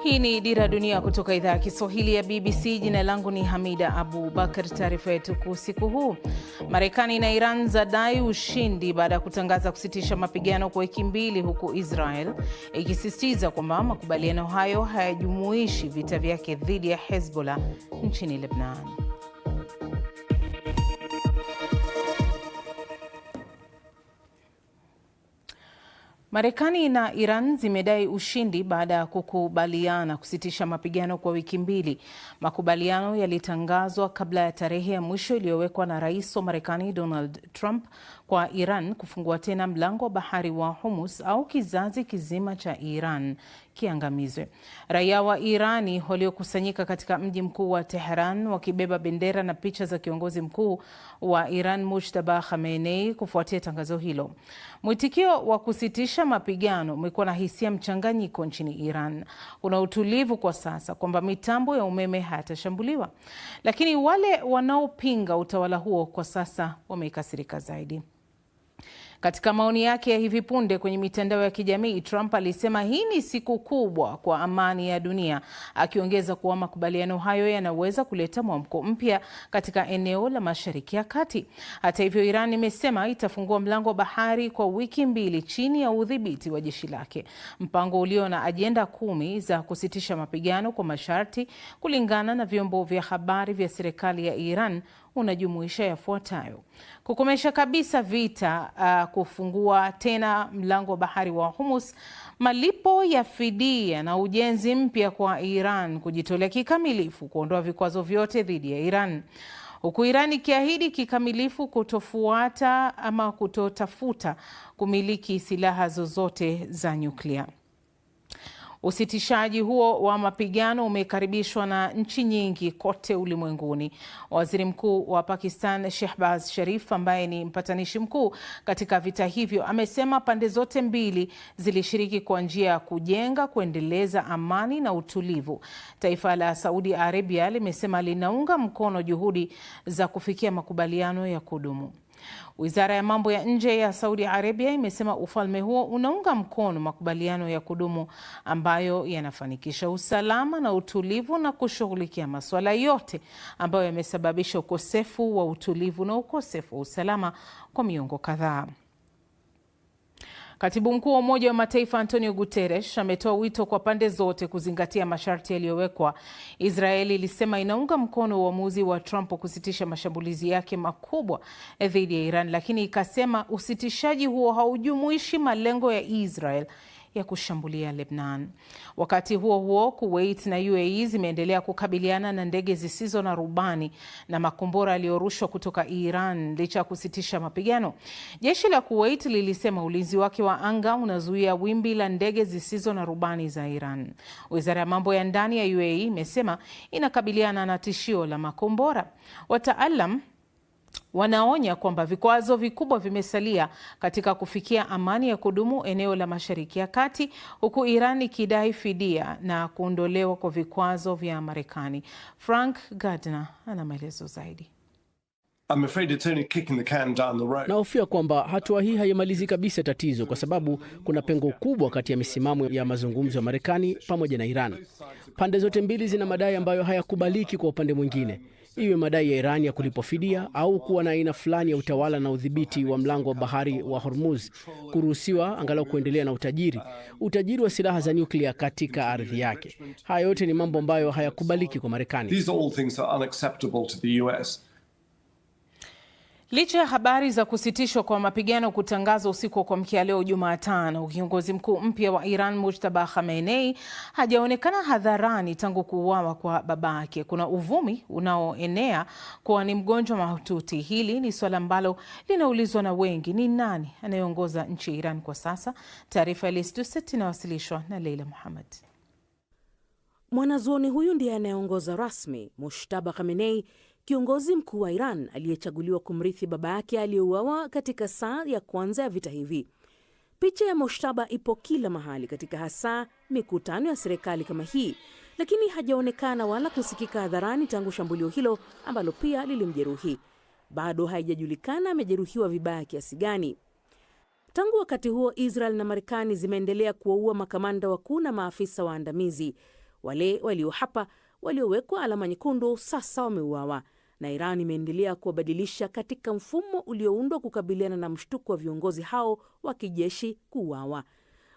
Hii ni Dira Dunia kutoka idhaa ya Kiswahili ya BBC. Jina langu ni Hamida Abubakar. Taarifa yetu kwa usiku huu: Marekani na Iran zadai ushindi baada ya kutangaza kusitisha mapigano kwa wiki mbili, huku Israel ikisisitiza kwamba makubaliano hayo hayajumuishi vita vyake dhidi ya Hezbollah nchini Lebanon. Marekani na Iran zimedai ushindi baada ya kukubaliana kusitisha mapigano kwa wiki mbili. Makubaliano yalitangazwa kabla ya tarehe ya mwisho iliyowekwa na Rais wa Marekani Donald Trump kwa Iran kufungua tena mlango wa bahari wa Hormuz au kizazi kizima cha Iran kiangamizwe. Raia wa Irani waliokusanyika katika mji mkuu wa Tehran wakibeba bendera na picha za kiongozi mkuu wa Iran Mujtaba Khamenei kufuatia tangazo hilo. Mwitikio wa kusitisha mapigano umekuwa na hisia mchanganyiko nchini Iran. Kuna utulivu kwa sasa kwamba mitambo ya umeme hayatashambuliwa, lakini wale wanaopinga utawala huo kwa sasa wamekasirika zaidi. Katika maoni yake ya hivi punde kwenye mitandao ya kijamii, Trump alisema hii ni siku kubwa kwa amani ya dunia, akiongeza kuwa makubaliano hayo yanaweza kuleta mwamko mpya katika eneo la Mashariki ya Kati. Hata hivyo, Iran imesema itafungua mlango wa bahari kwa wiki mbili chini ya udhibiti wa jeshi lake, mpango ulio na ajenda 10 za kusitisha mapigano kwa masharti. Kulingana na vyombo vya habari vya serikali ya Iran, unajumuisha yafuatayo: kukomesha kabisa vita, kufungua tena mlango wa bahari wa Hormuz, malipo ya fidia na ujenzi mpya kwa Iran, kujitolea kikamilifu kuondoa vikwazo vyote dhidi ya Iran, huku Iran ikiahidi kikamilifu kutofuata ama kutotafuta kumiliki silaha zozote za nyuklia. Usitishaji huo wa mapigano umekaribishwa na nchi nyingi kote ulimwenguni. Waziri Mkuu wa Pakistan Shehbaz Sharif, ambaye ni mpatanishi mkuu katika vita hivyo, amesema pande zote mbili zilishiriki kwa njia ya kujenga, kuendeleza amani na utulivu. Taifa la Saudi Arabia limesema linaunga mkono juhudi za kufikia makubaliano ya kudumu. Wizara ya mambo ya nje ya Saudi Arabia imesema ufalme huo unaunga mkono makubaliano ya kudumu ambayo yanafanikisha usalama na utulivu na kushughulikia masuala yote ambayo yamesababisha ukosefu wa utulivu na ukosefu wa usalama kwa miongo kadhaa. Katibu Mkuu wa Umoja wa Mataifa Antonio Guterres ametoa wito kwa pande zote kuzingatia masharti yaliyowekwa. Israeli ilisema inaunga mkono uamuzi wa Trump kusitisha mashambulizi yake makubwa dhidi ya Iran, lakini ikasema usitishaji huo haujumuishi malengo ya Israel ya kushambulia Lebanon. Wakati huo huo, Kuwait na UAE zimeendelea kukabiliana na ndege zisizo na rubani na makombora yaliyorushwa kutoka Iran licha ya kusitisha mapigano. Jeshi la Kuwait lilisema ulinzi wake wa anga unazuia wimbi la ndege zisizo na rubani za Iran. Wizara ya mambo ya ndani ya UAE imesema inakabiliana na tishio la makombora. Wataalam wanaonya kwamba vikwazo vikubwa vimesalia katika kufikia amani ya kudumu eneo la Mashariki ya Kati, huku Iran ikidai fidia na kuondolewa kwa vikwazo vya Marekani. Frank Gardner ana maelezo zaidi. Nahofia kwamba hatua hii haimalizi kabisa tatizo, kwa sababu kuna pengo kubwa kati ya misimamo ya mazungumzo ya Marekani pamoja na Iran. Pande zote mbili zina madai ambayo hayakubaliki kwa upande mwingine, iwe madai ya Iran ya kulipwa fidia au kuwa na aina fulani ya utawala na udhibiti wa mlango wa bahari wa Hormuz, kuruhusiwa angalau kuendelea na utajiri wa silaha za nyuklia katika ardhi yake. Haya yote ni mambo ambayo hayakubaliki kwa Marekani. Licha ya habari za kusitishwa kwa mapigano kutangazwa usiku wa kuamkia leo Jumatano, kiongozi mkuu mpya wa Iran Mujtaba Khamenei hajaonekana hadharani tangu kuuawa kwa babake. Kuna uvumi unaoenea kuwa ni mgonjwa mahututi. Hili ni swala ambalo linaulizwa na wengi: ni nani anayeongoza nchi ya Iran kwa sasa? Taarifa ya Liz Duset inawasilishwa na Leila Muhammad. Mwanazuoni huyu ndiye anayeongoza rasmi Mujtaba Khamenei, kiongozi mkuu wa Iran aliyechaguliwa kumrithi baba yake aliyeuawa katika saa ya kwanza ya vita hivi. Picha ya Mujtaba ipo kila mahali katika hasa mikutano ya serikali kama hii, lakini hajaonekana wala kusikika hadharani tangu shambulio hilo ambalo pia lilimjeruhi. Bado haijajulikana amejeruhiwa vibaya kiasi gani. Tangu wakati huo, Israel na Marekani zimeendelea kuwaua makamanda wakuu na maafisa waandamizi. Wale waliohapa waliowekwa alama nyekundu sasa wameuawa, na Iran imeendelea kuwabadilisha katika mfumo ulioundwa kukabiliana na mshtuko wa viongozi hao wa kijeshi kuuawa.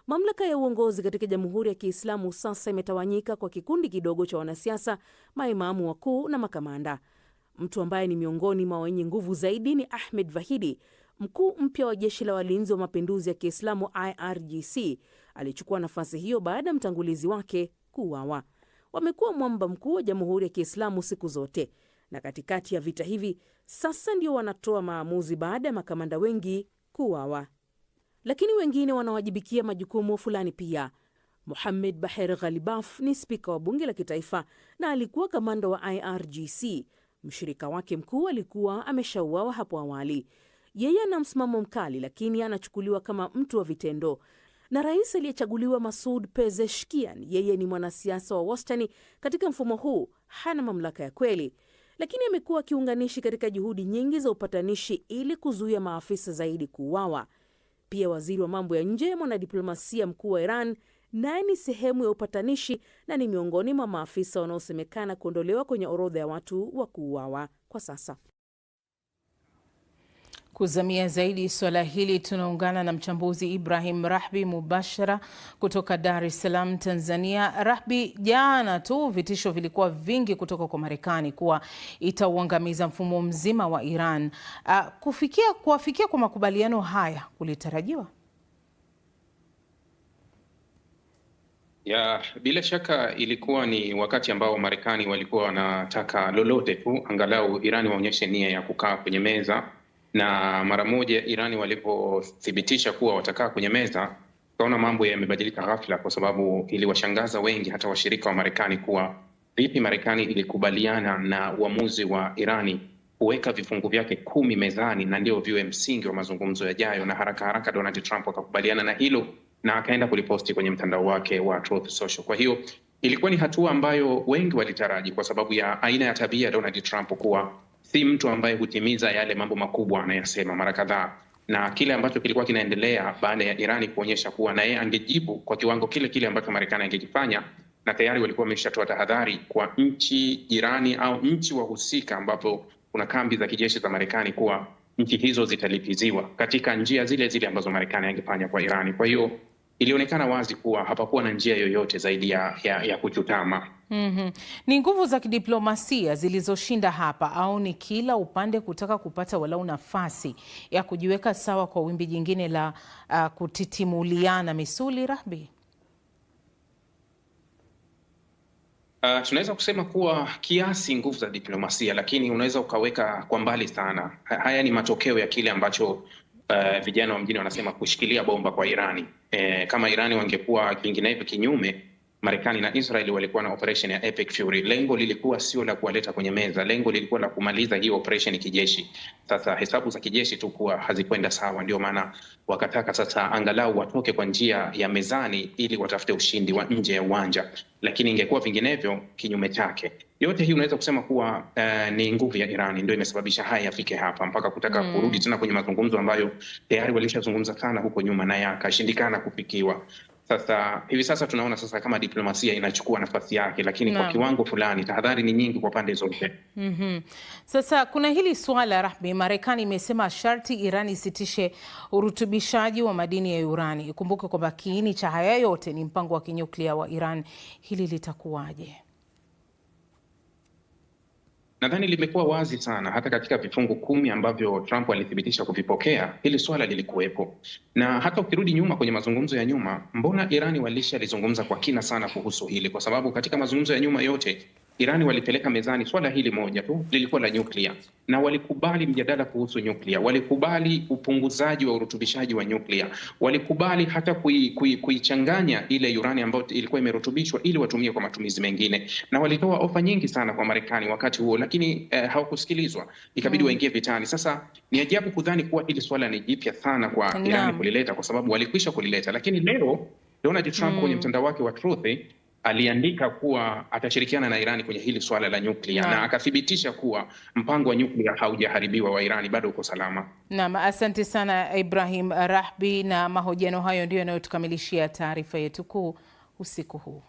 Mamlaka ya uongozi katika Jamhuri ya Kiislamu sasa imetawanyika kwa kikundi kidogo cha wanasiasa, maimamu wakuu na makamanda. Mtu ambaye ni miongoni mwa wenye nguvu zaidi ni Ahmed Vahidi, mkuu mpya wa jeshi la walinzi wa mapinduzi ya Kiislamu IRGC. Alichukua nafasi hiyo baada ya mtangulizi wake kuuawa. Wamekuwa mwamba mkuu wa Jamhuri ya Kiislamu siku zote, na katikati ya vita hivi sasa ndio wanatoa maamuzi baada ya makamanda wengi kuuawa. Lakini wengine wanawajibikia majukumu fulani pia. Mohamed Baher Ghalibaf ni spika wa bunge la kitaifa na alikuwa kamanda wa IRGC. Mshirika wake mkuu alikuwa ameshauawa hapo awali. Yeye ana msimamo mkali, lakini anachukuliwa kama mtu wa vitendo. Na rais aliyechaguliwa Masoud Pezeshkian, yeye ni mwanasiasa wa wastani katika mfumo huu, hana mamlaka ya kweli, lakini amekuwa kiunganishi katika juhudi nyingi za upatanishi ili kuzuia maafisa zaidi kuuawa. Pia waziri wa mambo ya nje, mwanadiplomasia mkuu wa Iran, naye ni sehemu ya upatanishi na ni miongoni mwa maafisa wanaosemekana kuondolewa kwenye orodha ya watu wa kuuawa kwa sasa. Kuzamia zaidi swala hili tunaungana na mchambuzi Ibrahim Rahbi mubashara kutoka Dar es Salaam, Tanzania. Rahbi, jana tu vitisho vilikuwa vingi kutoka kwa Marekani kuwa itauangamiza mfumo mzima wa Iran. Kuafikia kwa makubaliano haya kulitarajiwa? Bila shaka ilikuwa ni wakati ambao Marekani walikuwa wanataka lolote tu angalau Irani waonyeshe nia ya kukaa kwenye meza, na mara moja Irani walipothibitisha kuwa watakaa kwenye meza, kaona mambo yamebadilika ghafla, kwa sababu iliwashangaza wengi, hata washirika wa Marekani, kuwa vipi Marekani ilikubaliana na uamuzi wa Irani kuweka vifungu vyake 10 mezani na ndio viwe msingi wa mazungumzo yajayo, na haraka haraka Donald Trump akakubaliana na hilo na akaenda kuliposti kwenye mtandao wake wa Truth Social. Kwa hiyo ilikuwa ni hatua ambayo wengi walitaraji, kwa sababu ya aina ya tabia Donald Trump, kuwa si mtu ambaye hutimiza yale mambo makubwa anayasema mara kadhaa, na kile ambacho kilikuwa kinaendelea baada ya Irani kuonyesha kuwa na yeye angejibu kwa kiwango kile kile ambacho Marekani angekifanya, na tayari walikuwa wameshatoa tahadhari kwa nchi jirani au nchi wahusika ambapo kuna kambi za kijeshi za Marekani kuwa nchi hizo zitalipiziwa katika njia zile zile ambazo Marekani angefanya kwa Irani. Kwa hiyo ilionekana wazi kuwa hapakuwa na njia yoyote zaidi ya kuchutama. Ni nguvu za kidiplomasia zilizoshinda hapa, au ni kila upande kutaka kupata walau nafasi ya kujiweka sawa kwa wimbi jingine la kutitimuliana misuli, Rahbi? Tunaweza kusema kuwa kiasi nguvu za diplomasia, lakini unaweza ukaweka kwa mbali sana. Haya ni matokeo ya kile ambacho vijana wa mjini wanasema kushikilia bomba kwa Irani. Kama Irani wangekuwa vinginevyo kinyume, Marekani na Israeli walikuwa na operation ya Epic Fury. Lengo lilikuwa sio la kuwaleta kwenye meza, lengo lilikuwa la kumaliza hiyo operation kijeshi. Sasa hesabu za kijeshi tu kuwa hazikwenda sawa, ndio maana wakataka sasa angalau watoke kwa njia ya mezani ili watafute ushindi wa nje ya uwanja, lakini ingekuwa vinginevyo kinyume chake. Yote hii unaweza kusema kuwa ni nguvu ya Irani ndio imesababisha haya yafike hapa, mpaka kutaka kurudi tena kwenye mazungumzo ambayo tayari walishazungumza sana huko nyuma na yakashindikana kufikiwa. Hivi sasa tunaona sasa kama diplomasia inachukua nafasi yake, lakini kwa kiwango fulani. Tahadhari ni nyingi kwa pande zote. Sasa kuna hili swala, Rahbi, Marekani imesema sharti Irani isitishe urutubishaji wa madini ya urani. Ikumbuke kwamba kiini cha haya yote ni mpango wa kinyuklia wa Iran. Hili litakuwaje? Nadhani limekuwa wazi sana hata katika vifungu 10 ambavyo Trump alithibitisha kuvipokea, hili swala lilikuwepo. Na hata ukirudi nyuma kwenye mazungumzo ya nyuma, mbona Irani walishalizungumza kwa kina sana kuhusu hili? Kwa sababu katika mazungumzo ya nyuma yote Irani walipeleka mezani swala hili moja tu, lilikuwa la nyuklia, na walikubali mjadala kuhusu nyuklia, walikubali upunguzaji wa urutubishaji wa nyuklia, walikubali hata kuichanganya ile urani ambayo ilikuwa imerutubishwa ili watumie kwa matumizi mengine, na walitoa ofa nyingi sana kwa Marekani wakati huo, lakini hawakusikilizwa, ikabidi waingie vitani. Sasa ni ajabu kudhani kuwa hili swala ni jipya sana kwa Irani kulileta, kwa sababu walikwisha kulileta. Lakini leo Donald Trump kwenye mtandao wake wa Truth aliandika kuwa atashirikiana na Irani kwenye hili swala la nyuklia, na akathibitisha kuwa mpango wa nyuklia haujaharibiwa, wa Irani bado uko salama. Naam, asante sana Ibrahim Rahbi, na mahojiano hayo ndio yanayotukamilishia taarifa yetu kuu usiku huu.